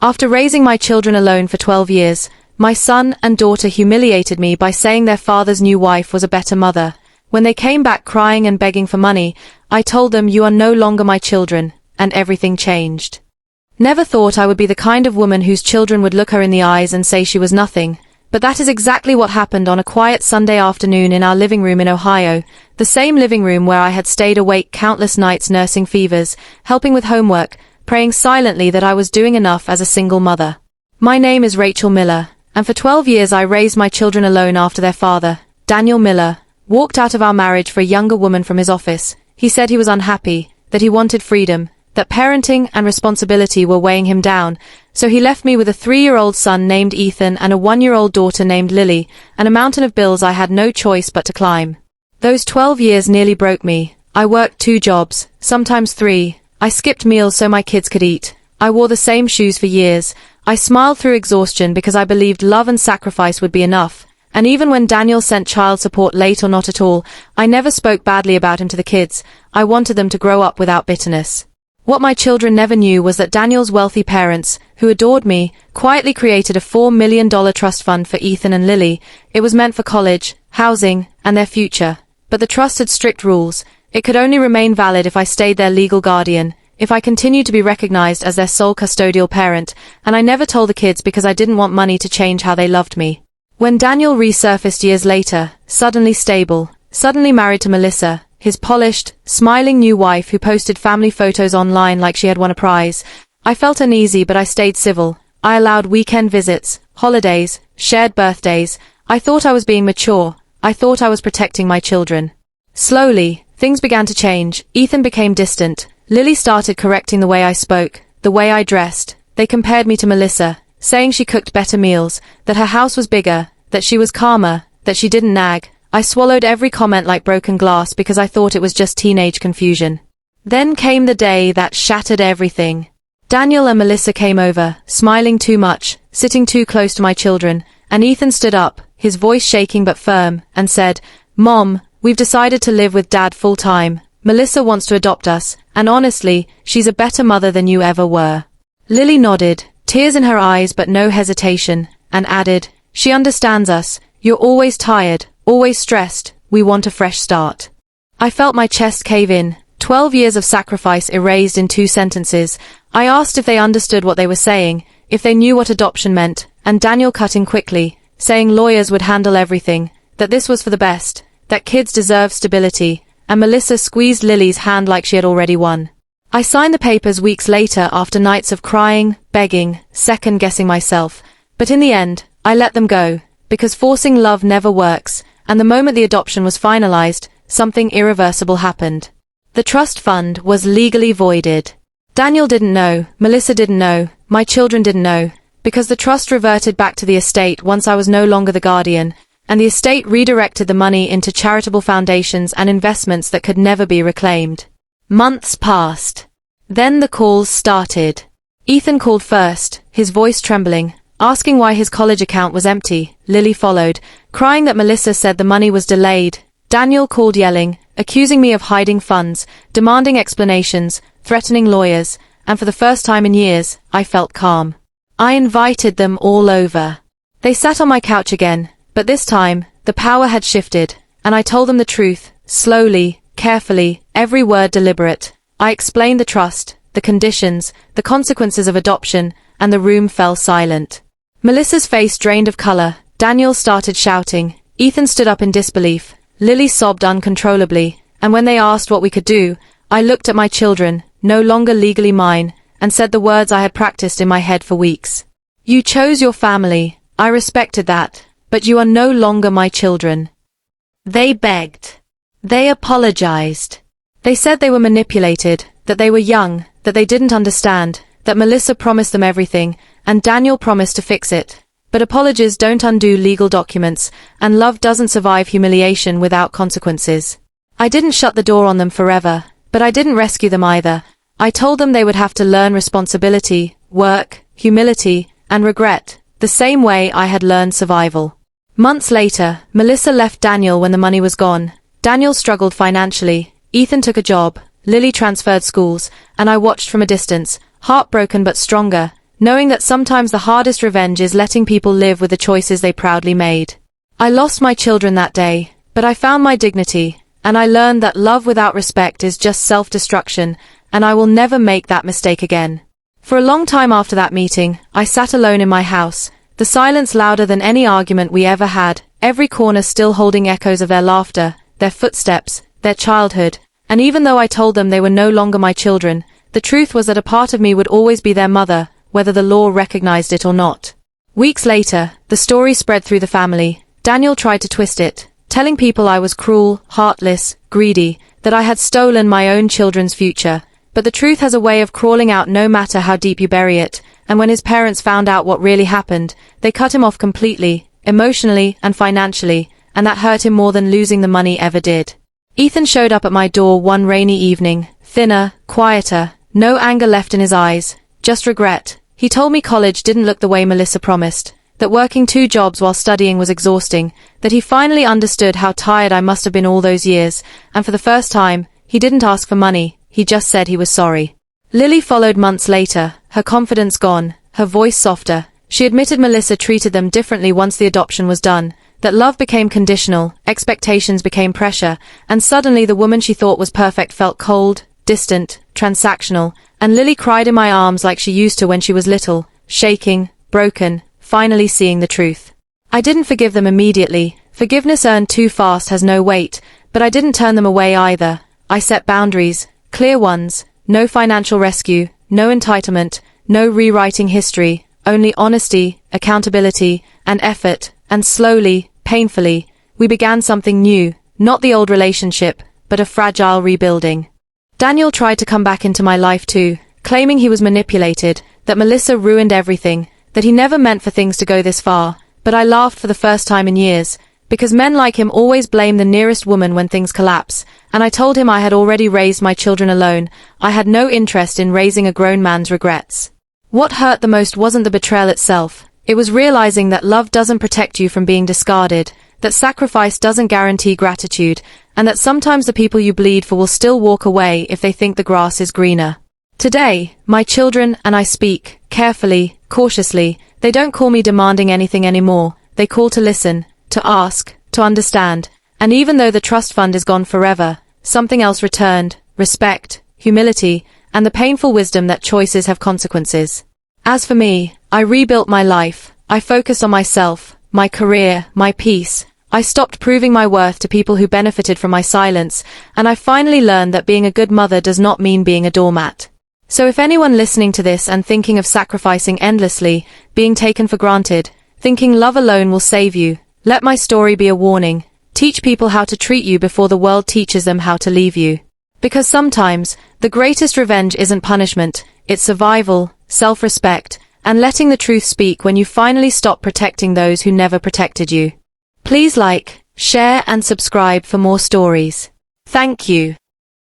After raising my children alone for 12 years, my son and daughter humiliated me by saying their father's new wife was a better mother. When they came back crying and begging for money, I told them, "You are no longer my children," and everything changed. Never thought I would be the kind of woman whose children would look her in the eyes and say she was nothing, but that is exactly what happened on a quiet Sunday afternoon in our living room in Ohio, the same living room where I had stayed awake countless nights nursing fevers, helping with homework, praying silently that I was doing enough as a single mother. My name is Rachel Miller, and for 12 years I raised my children alone after their father, Daniel Miller, walked out of our marriage for a younger woman from his office. He said he was unhappy, that he wanted freedom, that parenting and responsibility were weighing him down, so he left me with a 3-year-old son named Ethan and a 1-year-old daughter named Lily, and a mountain of bills I had no choice but to climb. Those 12 years nearly broke me. I worked 2 jobs, sometimes 3. I skipped meals so my kids could eat. I wore the same shoes for years. I smiled through exhaustion because I believed love and sacrifice would be enough. And even when Daniel sent child support late or not at all, I never spoke badly about him to the kids. I wanted them to grow up without bitterness. What my children never knew was that Daniel's wealthy parents, who adored me, quietly created a $4 million trust fund for Ethan and Lily. It was meant for college, housing, and their future. But the trust had strict rules. It could only remain valid if I stayed their legal guardian, if I continued to be recognized as their sole custodial parent, and I never told the kids because I didn't want money to change how they loved me. When Daniel resurfaced years later, suddenly stable, suddenly married to Melissa, his polished, smiling new wife who posted family photos online like she had won a prize, I felt uneasy but I stayed civil. I allowed weekend visits, holidays, shared birthdays. I thought I was being mature. I thought I was protecting my children. Slowly, things began to change. Ethan became distant. Lily started correcting the way I spoke, the way I dressed. They compared me to Melissa, saying she cooked better meals, that her house was bigger, that she was calmer, that she didn't nag. I swallowed every comment like broken glass because I thought it was just teenage confusion. Then came the day that shattered everything. Daniel and Melissa came over, smiling too much, sitting too close to my children, and Ethan stood up, his voice shaking but firm, and said, "Mom, we've decided to live with Dad full-time. Melissa wants to adopt us, and honestly, she's a better mother than you ever were." Lily nodded, tears in her eyes but no hesitation, and added, "She understands us. You're always tired, always stressed. We want a fresh start." I felt my chest cave in. 12 years of sacrifice erased in 2 sentences. I asked if they understood what they were saying, if they knew what adoption meant, and Daniel cut in quickly, saying lawyers would handle everything, that this was for the best, that kids deserve stability, and Melissa squeezed Lily's hand like she had already won. I signed the papers weeks later after nights of crying, begging, second-guessing myself, but in the end, I let them go, because forcing love never works, and the moment the adoption was finalized, something irreversible happened. The trust fund was legally voided. Daniel didn't know, Melissa didn't know, my children didn't know, because the trust reverted back to the estate once I was no longer the guardian, and the estate redirected the money into charitable foundations and investments that could never be reclaimed. Months passed. Then the calls started. Ethan called first, his voice trembling, asking why his college account was empty. Lily followed, crying that Melissa said the money was delayed. Daniel called yelling, accusing me of hiding funds, demanding explanations, threatening lawyers, and for the first time in years, I felt calm. I invited them all over. They sat on my couch again, but this time, the power had shifted, and I told them the truth, slowly, carefully, every word deliberate. I explained the trust, the conditions, the consequences of adoption, and the room fell silent. Melissa's face drained of color. Daniel started shouting. Ethan stood up in disbelief. Lily sobbed uncontrollably, and when they asked what we could do, I looked at my children, no longer legally mine, and said the words I had practiced in my head for weeks. "You chose your family. I respected that, but you are no longer my children." They begged. They apologized. They said they were manipulated, that they were young, that they didn't understand, that Melissa promised them everything, and Daniel promised to fix it. But apologies don't undo legal documents, and love doesn't survive humiliation without consequences. I didn't shut the door on them forever, but I didn't rescue them either. I told them they would have to learn responsibility, work, humility, and regret, the same way I had learned survival. Months later, Melissa left Daniel when the money was gone. Daniel struggled financially. Ethan took a job. Lily transferred schools, and I watched from a distance, heartbroken but stronger. knowing that sometimes the hardest revenge is letting people live with the choices they proudly made. I lost my children that day, but I found my dignity, and I learned that love without respect is just self-destruction, and I will never make that mistake again. For a long time after that meeting, I sat alone in my house, the silence louder than any argument we ever had, every corner still holding echoes of their laughter, their footsteps, their childhood, and even though I told them they were no longer my children, the truth was that a part of me would always be their mother, whether the law recognized it or not. Weeks later, the story spread through the family. Daniel tried to twist it, telling people I was cruel, heartless, greedy, that I had stolen my own children's future. But the truth has a way of crawling out no matter how deep you bury it, and when his parents found out what really happened, they cut him off completely, emotionally and financially, and that hurt him more than losing the money ever did. Ethan showed up at my door one rainy evening, thinner, quieter, no anger left in his eyes, just regret. He told me college didn't look the way Melissa promised, that working 2 jobs while studying was exhausting, that he finally understood how tired I must have been all those years, and for the first time, he didn't ask for money, he just said he was sorry. Lily followed months later, her confidence gone, her voice softer. She admitted Melissa treated them differently once the adoption was done, that love became conditional, expectations became pressure, and suddenly the woman she thought was perfect felt cold, distant, transactional, and Lily cried in my arms like she used to when she was little, shaking, broken, finally seeing the truth. I didn't forgive them immediately. Forgiveness earned too fast has no weight, but I didn't turn them away either. I set boundaries, clear ones, no financial rescue, no entitlement, no rewriting history, only honesty, accountability, and effort, and slowly, painfully, we began something new, not the old relationship, but a fragile rebuilding. Daniel tried to come back into my life too, claiming he was manipulated, that Melissa ruined everything, that he never meant for things to go this far, but I laughed for the first time in years, because men like him always blame the nearest woman when things collapse, and I told him I had already raised my children alone, I had no interest in raising a grown man's regrets. What hurt the most wasn't the betrayal itself, it was realizing that love doesn't protect you from being discarded, that sacrifice doesn't guarantee gratitude, and that sometimes the people you bleed for will still walk away if they think the grass is greener. Today, my children and I speak, carefully, cautiously. They don't call me demanding anything anymore, they call to listen, to ask, to understand, and even though the trust fund is gone forever, something else returned, respect, humility, and the painful wisdom that choices have consequences. As for me, I rebuilt my life, I focused on myself, my career, my peace. I stopped proving my worth to people who benefited from my silence, and I finally learned that being a good mother does not mean being a doormat. So if anyone listening to this and thinking of sacrificing endlessly, being taken for granted, thinking love alone will save you, let my story be a warning. Teach people how to treat you before the world teaches them how to leave you. Because sometimes, the greatest revenge isn't punishment, it's survival, self-respect, and letting the truth speak when you finally stop protecting those who never protected you. Please like, share and subscribe for more stories. Thank you.